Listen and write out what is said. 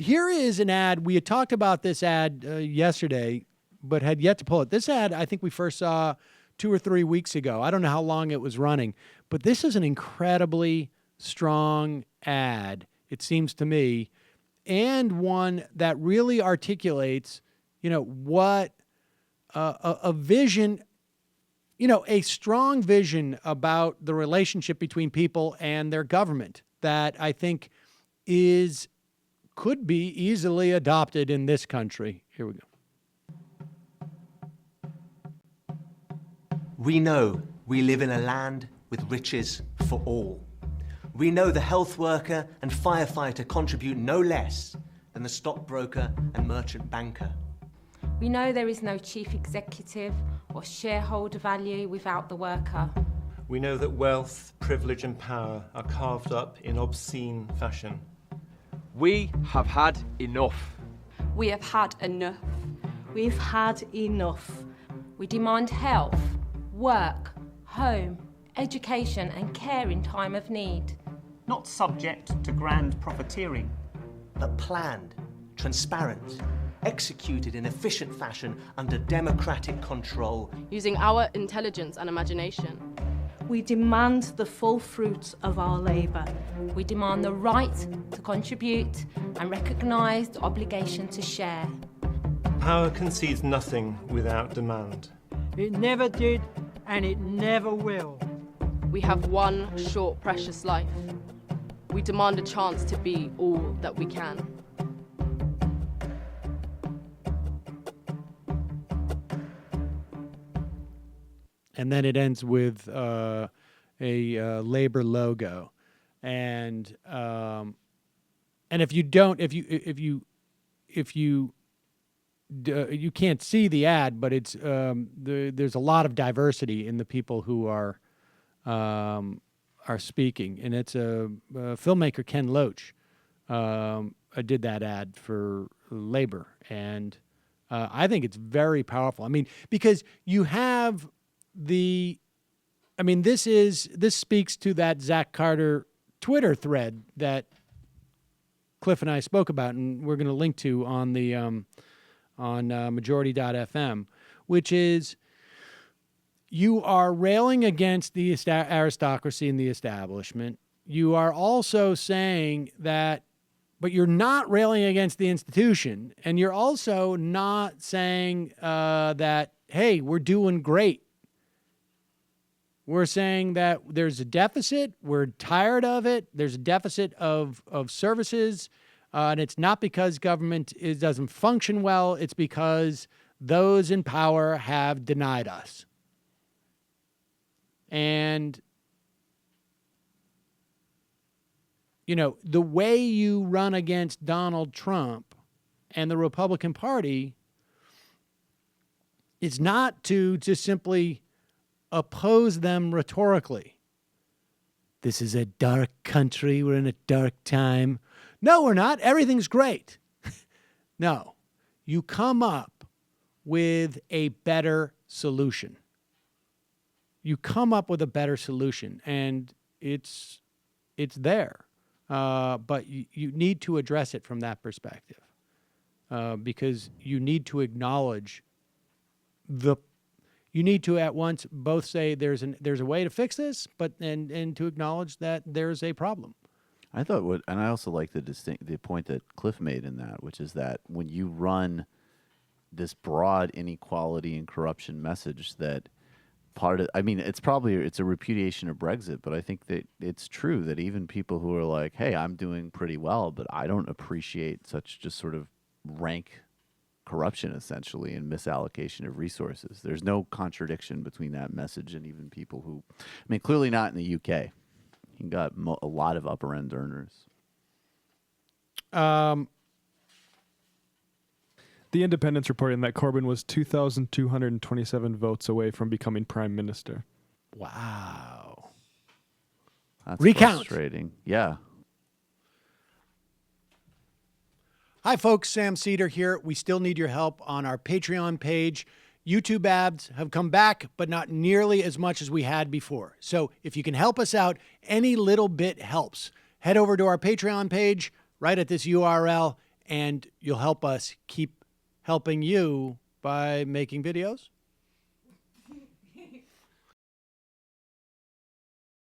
here is an ad. We had talked about this ad yesterday, but had yet to pull it. This ad, I think we first saw 2 or 3 weeks ago. I don't know how long it was running, but this is an incredibly strong ad, it seems to me, and one that really articulates, what a vision, a strong vision about the relationship between people and their government that I think could be easily adopted in this country. Here we go. We know we live in a land with riches for all. We know the health worker and firefighter contribute no less than the stockbroker and merchant banker. We know there is no chief executive or shareholder value without the worker. We know that wealth, privilege and power are carved up in obscene fashion. We have had enough. We have had enough. We've had enough. We demand health, work, home, education and care in time of need. Not subject to grand profiteering, but planned, transparent, executed in efficient fashion under democratic control. Using our intelligence and imagination. We demand the full fruits of our labour. We demand the right to contribute and recognise the obligation to share. Power concedes nothing without demand. It never did, and it never will. We have one short, precious life. We demand a chance to be all that we can. And then it ends with a labor logo, and if you can't see the ad, but it's there's a lot of diversity in the people who are speaking, and it's a filmmaker, Ken Loach, did that ad for labor, and I think it's very powerful. I mean, because you have this speaks to that Zach Carter Twitter thread that Cliff and I spoke about, and we're going to link to on the on majority.fm, which is you are railing against the aristocracy and the establishment. You are also saying that, but you're not railing against the institution, and you're also not saying that, hey, we're doing great. We're saying that there's a deficit. We're tired of it. There's a deficit of services. And it's not because government doesn't function well. It's because those in power have denied us. And, the way you run against Donald Trump and the Republican Party is not to just simply oppose them rhetorically. This is a dark country. We're in a dark time. No, we're not. Everything's great. No, you come up with a better solution. You come up with a better solution, and it's there. But you need to address it from that perspective, because you need to acknowledge you need to at once both say there's a way to fix this, but and to acknowledge that there's a problem. I thought and I also like the point that Cliff made in that, which is that when you run this broad inequality and corruption message, that it's a repudiation of Brexit, but I think that it's true that even people who are like, hey, I'm doing pretty well, but I don't appreciate such just sort of rank corruption, essentially, and misallocation of resources. There's no contradiction between that message and even people who, clearly not in the UK. You got a lot of upper end earners. The Independent's reporting that Corbyn was 2,227 votes away from becoming prime minister. Wow. That's Recount. Frustrating. Yeah. Hi, folks. Sam Seder here. We still need your help on our Patreon page. YouTube ads have come back, but not nearly as much as we had before. So if you can help us out, any little bit helps. Head over to our Patreon page right at this URL and you'll help us keep helping you by making videos?